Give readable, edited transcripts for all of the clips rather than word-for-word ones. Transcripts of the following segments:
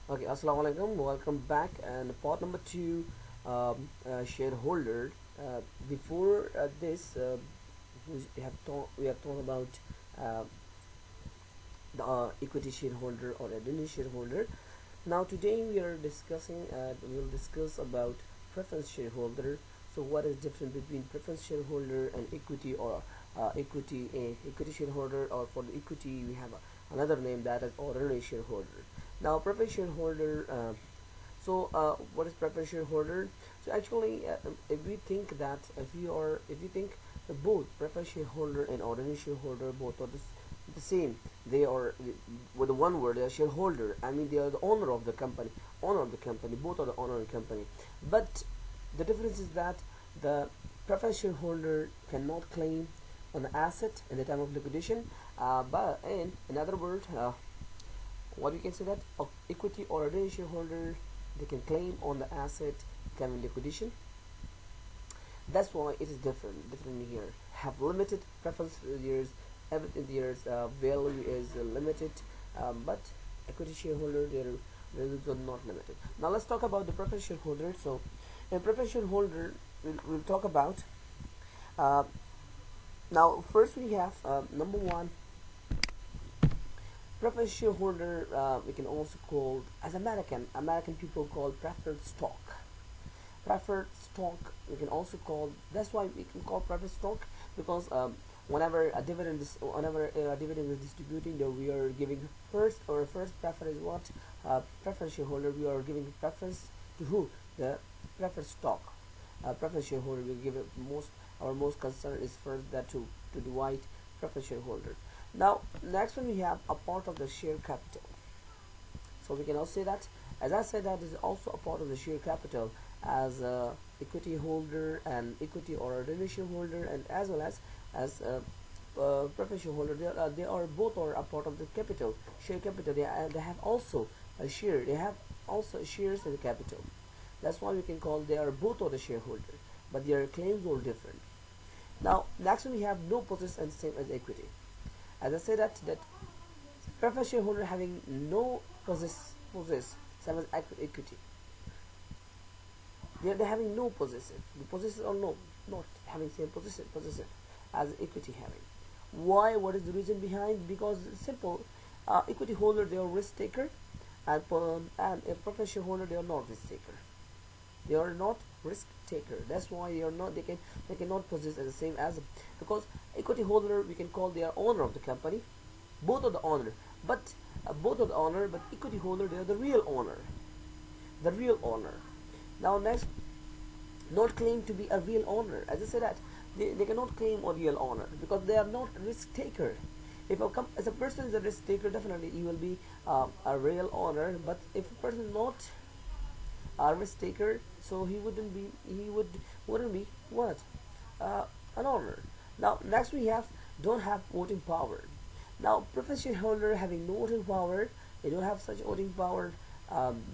Okay, assalamu alaikum. Welcome back. And part number two, shareholder. Before this, we have talked about uh, the equity shareholder or ordinary shareholder. Now today we will discuss about preference shareholder. So what is different between preference shareholder and equity or equity shareholder, or for the equity we have another name, that is ordinary shareholder. Now preference shareholder. What is preference shareholder? So actually, if we think that if you think that both preference shareholder and ordinary shareholder both are the same, they are, with the one word, they are shareholder. I mean, they are the owner of the company, both are the owner of the company. But the difference is that the preference shareholder cannot claim on the asset in the time of liquidation. But in other words, what we can say that equity or ordinary shareholder, they can claim on the asset time of liquidation. That's why it is different here. Have limited preference years, everything years value is limited, but equity shareholder, their values are not limited. Now let's talk about the preference shareholder. So in preference shareholder, we'll talk about uh, now first we have number one, preference shareholder. We can also call, as American people call, preferred stock. Preferred stock we can also call. That's why we can call preferred stock, because whenever a dividend is distributing, that we are giving first preference. What preference shareholder, we are giving preference to who? The preferred stock. Preference shareholder will give it most, our most concern is first that to divide preference shareholder. Now next one, we have a part of the share capital. So we can also say that, as I said, that is also a part of the share capital, as equity holder and equity or ordinary shareholder, and as well as preference shareholder. They are both are a part of the capital, share capital. They have also a share. They have also shares in the capital. That's why we can call they are both of the shareholder, but their claims are different. Now next one, we have no possess and same as equity. As I said that preference shareholder having no possess same as equity. They're having no possessive. The possessive or no, not having same possessive as equity having. Why? What is the reason behind? Because it's simple. Equity holder, they are risk taker, and a preference shareholder, they are not risk taker. They are not risk taker. That's why they are not. They cannot possess as the same as, because equity holder we can call they are owner of the company, both of the owner, but but equity holder, they are the real owner, the real owner. Now next, not claim to be a real owner. As I said that they cannot claim a real owner because they are not risk taker. If as a person is a risk taker, definitely he will be a real owner. But if a person is not a risk taker, so he wouldn't be what, an owner. Now next we have don't have voting power. Now preference shareholder having no voting power, they don't have such voting power.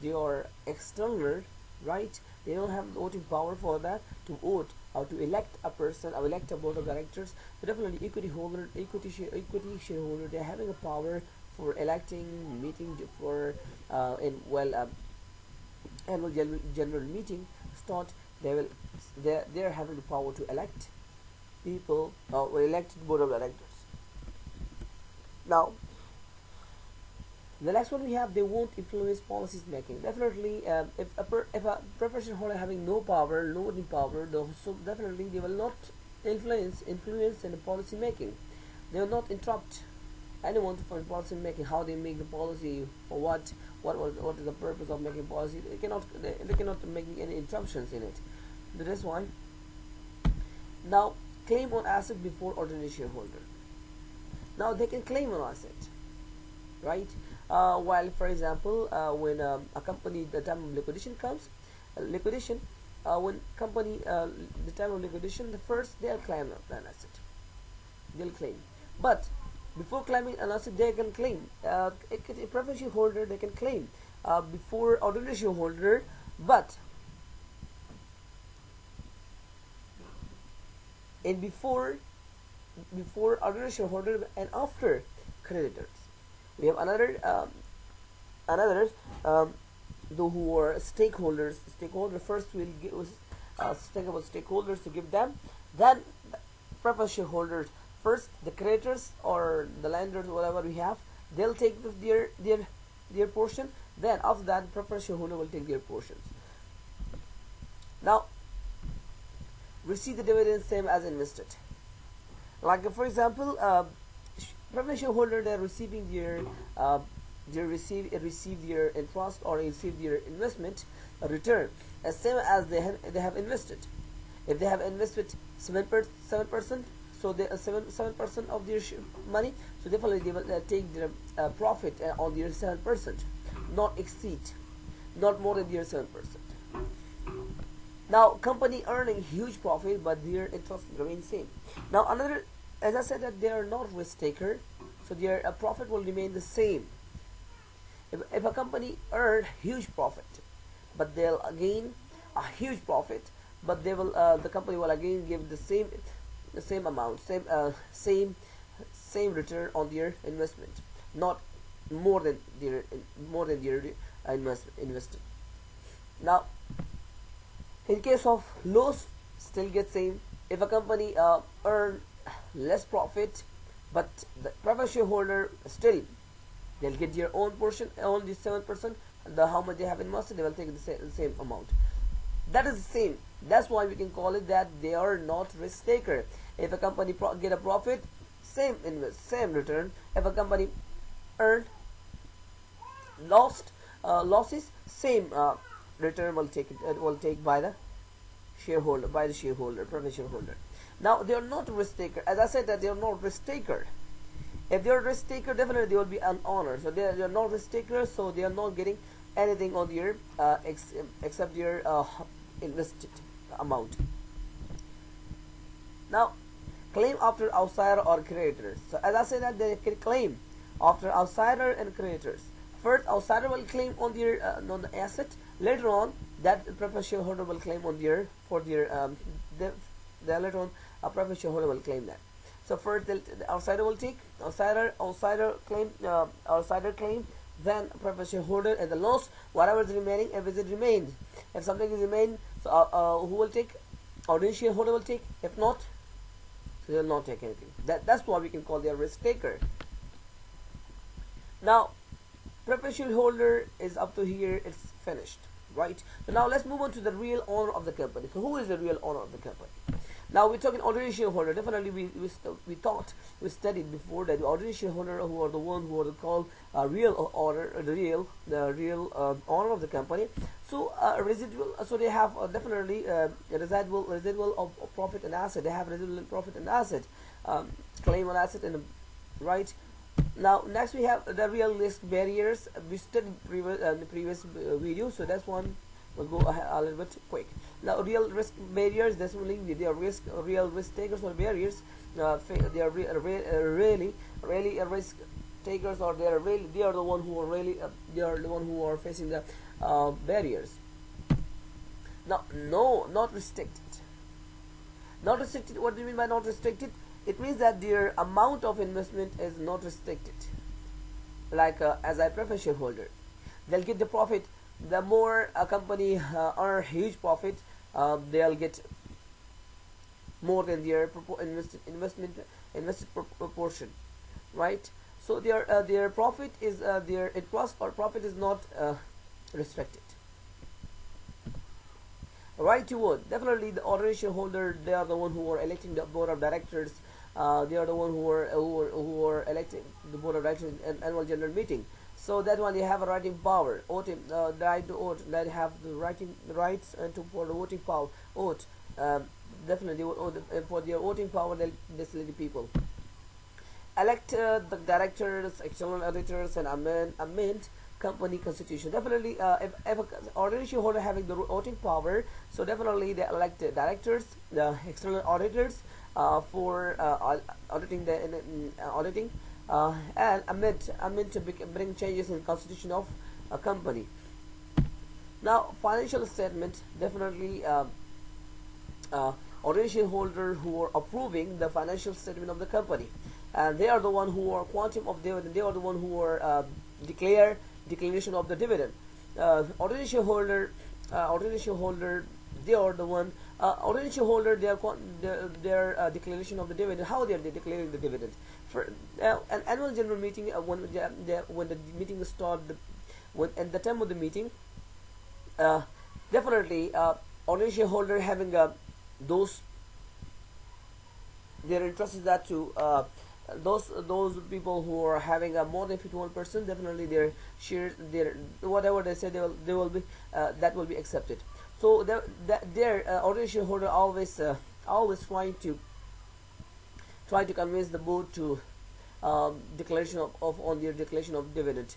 They are external, right? They don't have voting power for that to vote or to elect a person or elect a board of directors. So definitely equity shareholder, they're having a power for electing, meeting for in well annual general meeting start. They're having the power to elect people or elect board of directors. Now the next one we have, they won't influence policies making. Definitely, if a professional holder having no power, no voting power, so definitely they will not influence in the policy making. They will not interrupt anyone from policy making. How they make the policy, or what is the purpose of making policy? They cannot make any interruptions in it. That's why. Now claim on asset before ordinary shareholder. Now they can claim on asset, right? While for example, when a company, the time of liquidation comes, liquidation, when company, the time of liquidation, the first they'll claim an asset, they'll claim. But before claiming an asset, they can claim, a preference shareholder, they can claim before ordinary shareholder, but and before ordinary shareholder and after creditors. We have another those who are stakeholders. First we'll think about stakeholders to give them, then preferred shareholders. First the creditors or the lenders, whatever we have, they'll take their portion. Then after that preferred shareholder will take their portions. Now receive the dividend same as invested. Like for example, preferred shareholder, they're receiving they receive their interest or receive their investment return as same as they have invested. If they have invested 7%, so they 7% of their money, so definitely they will take their profit on their 7%, not exceed, not more than their 7%. Now company earning huge profit, but their interest remains same. Now another, as I said, that they are not risk taker, so their profit will remain the same. If a company earn huge profit, but they'll gain a huge profit, but they will the company will again give the same amount, same return on their investment, not more than their invested. Now in case of loss, still get same. If a company earn less profit, but the preferred shareholder still, they'll get their own portion, only 7%, the how much they have invested, they will take the same amount. That is the same. That's why we can call it that they are not risk taker. If a company get a profit, same return. If a company earned losses, same return will take by the shareholder, preferred shareholder. Now they are not risk taker. As I said that they are not risk taker. If they are risk taker, definitely they will be an owner. So they are not risk takers, so they are not getting anything on their except their invested amount. Now claim after outsider or creditors. So as I said that they can claim after outsider and creditors. First outsider will claim on their on the asset. Later on that preferred shareholder will claim on their later on a preferred shareholder will claim that. So first the outsider will take outsider claim, then preferred shareholder, and the loss whatever is remaining, if something is remained, so who will take? Ordinary shareholder will take. If not, so they will not take anything. That's why we can call their risk taker. Now preferred shareholder is up to here, it's finished, right? So now let's move on to the real owner of the company. So who is the real owner of the company? Now we're talking ordinary shareholder. Definitely we studied before that the ordinary shareholder who are the one who are called real owner, the real owner of the company. So residual. So they have definitely residual of profit and asset. They have residual profit and asset, claim on asset, and right. Now next we have the real risk barriers. We studied in the previous video, so that's one. We'll go a little bit quick. Now real risk barriers, definitely they are real risk takers or barriers. They are really risk takers, or they are the one who are really they are the one who are facing the barriers. Now no, not restricted. Not restricted. What do you mean by not restricted? It means that their amount of investment is not restricted. Like as a preferred shareholder, they'll get the profit. The more a company earn huge profit, they'll get more than their invested proportion, right? So their profit is their interest or profit is not restricted. Right to vote. Definitely the ordinary shareholder, they are the one who are electing the board of directors. They are the one who are electing the board of directors in annual general meeting. So that one they have a writing power, voting, the right to vote. They have the rights and for the voting power, vote. Definitely for their voting power, they select the people. Elect the directors, external auditors, and amend company constitution. Definitely, if an ordinary shareholder having the voting power, so definitely they elect the directors, the external auditors for auditing auditing. And amend to bring changes in constitution of a company. Now financial statement, definitely ordinary shareholder who are approving the financial statement of the company, and they are the one who are quantum of dividend. They are the one who are declaration of the dividend. ordinary shareholder, they are the one. Ordinary shareholder, their declaration of the dividend. How they are declaring the dividend? For an annual general meeting, when the meeting starts, when at the time of the meeting, uh, definitely ordinary shareholder having those, their interest is that to those people who are having a more than 51%, definitely their shares, their whatever they say, they will be that will be accepted. So their ordinary shareholder always trying to convince the board to declaration of on their declaration of dividend.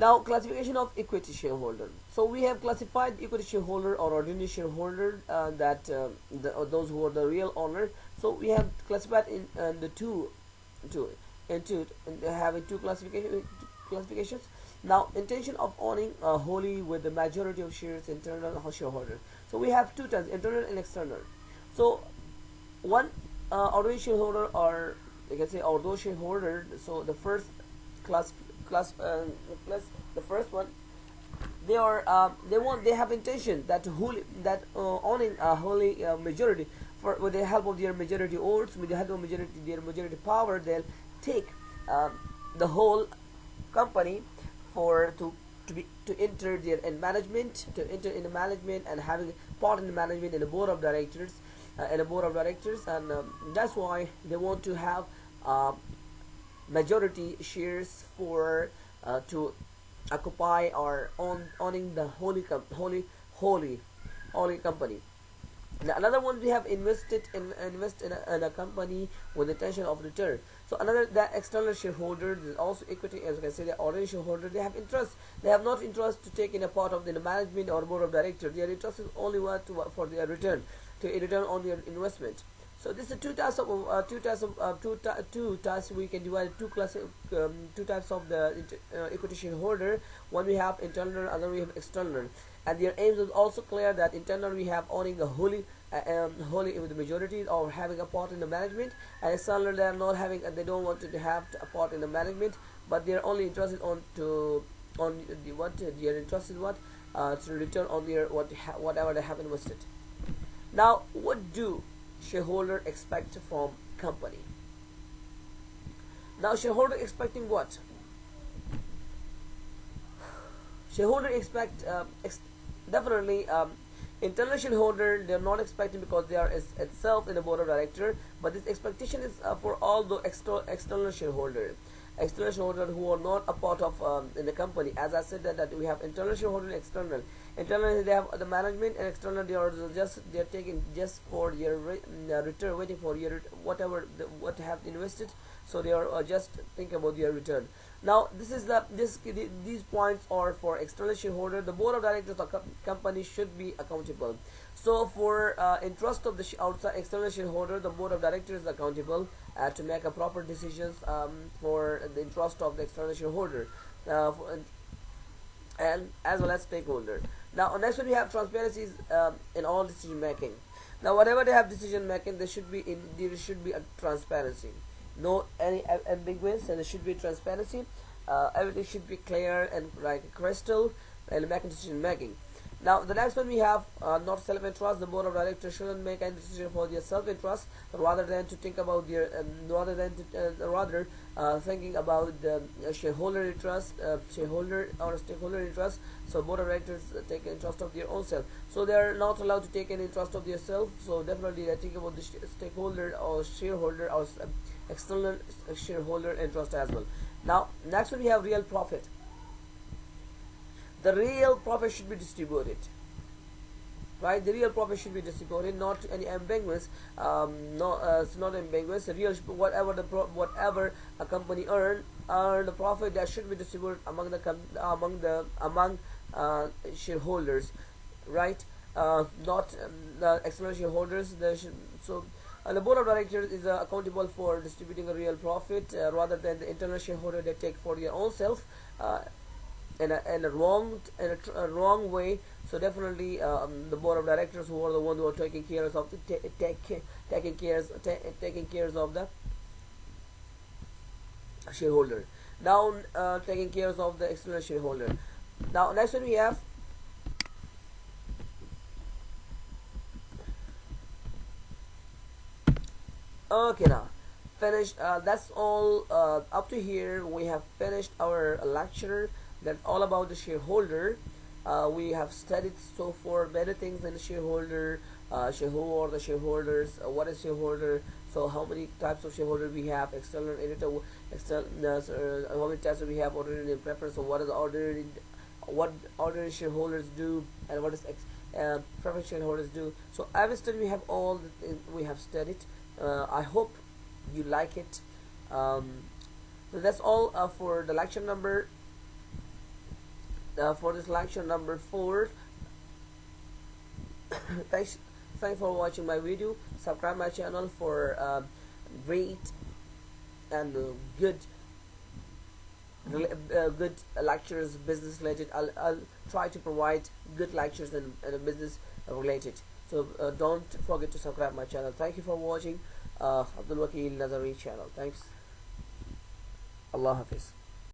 Now, classification of equity shareholder. So we have classified equity shareholder or ordinary shareholder, that those who are the real owner. So we have classified in the two into having two classifications. Now, intention of owning wholly with the majority of shares, internal shareholder. So we have two types, internal and external. So one, ordinary shareholder, or you can say ordinary shareholder. So the first class class plus the first one, they have intention that wholly, that owning a wholly majority, for with the help of their majority votes, with the help of their majority power, they'll take the whole company for to enter their in management, to enter in the management and having part in the management in the board of directors, and that's why they want to have majority shares for to occupy or owning the holy company. Now, another one, we have invest in a company with the intention of return. So another, that external shareholder is also equity, as you can say, the ordinary shareholder, they have interest. They have not interest to take in a part of the management or board of directors. Their interest is only for their return, to a return on their investment. So this is two types we can divide two types of the equity shareholder. One we have internal, other we have external, and their aims is also clear, that internal we have owning a wholly with the majority or having a part in the management, and external they are not having, they don't want to have a part in the management, but they are only interested on the what their interest is what to return on their whatever they have invested. Now, what do shareholder expect from company? Now, shareholder expecting what? Shareholder expect definitely internal shareholder, they are not expecting because they are itself in the board of director, but this expectation is for all the external shareholder, who are not a part of in the company. As I said that we have internal shareholder and external. Internal, they have the management, and external, they are taking just for their return, waiting for your whatever what have invested. So they are just thinking about their return. Now, these points are for external shareholder. The board of directors of company should be accountable. So for interest of the outside external shareholder, the board of directors is accountable to make a proper decisions for the interest of the external shareholder, and as well as stakeholder. Now, next one we have transparencies in all decision making. Now, whatever they have decision making, there should be a transparency. No any ambiguous, and there should be transparency. Everything should be clear and like crystal and making decision making. Now, the next one we have not self-interest. The board of directors shouldn't make any decision for their self-interest, rather than to think about their thinking about the shareholder interest, shareholder or stakeholder interest. So board of directors take interest of their own self. So they are not allowed to take any interest of their self. So definitely they think about the stakeholder or shareholder or external shareholder interest as well. Now, next one we have real profit. The real profit should be distributed, right? The real profit should be distributed, not any ambivalence. No, it's not ambiguous. The real, whatever a company earn the profit, that should be distributed among shareholders, right? Not the external shareholders. The board of directors is accountable for distributing a real profit, rather than the internal shareholder they take for their own self. In a wrong way. So definitely the board of directors, who are the ones who are taking care of the shareholder. Now taking care of the external shareholder. Now next one we have, okay, now finished. That's all. Up to here we have finished our lecture. That's all about the shareholder. We have studied so far many things in the shareholder, who are the shareholders, what is shareholder, so how many types of shareholder we have, external editor, external, how many types we have, ordinary and preference, so what is ordinary, what ordinary shareholders do, and what is preference shareholders do. So every study we have all we have studied. I hope you like it. So that's all for the lecture number. For this lecture number 4. Thanks for watching my video. Subscribe my channel for great and good lectures, business related. I'll try to provide good lectures and business related. So don't forget to subscribe my channel. Thank you for watching Abdul Wakeel Nazari channel. Thanks. Allah Hafiz.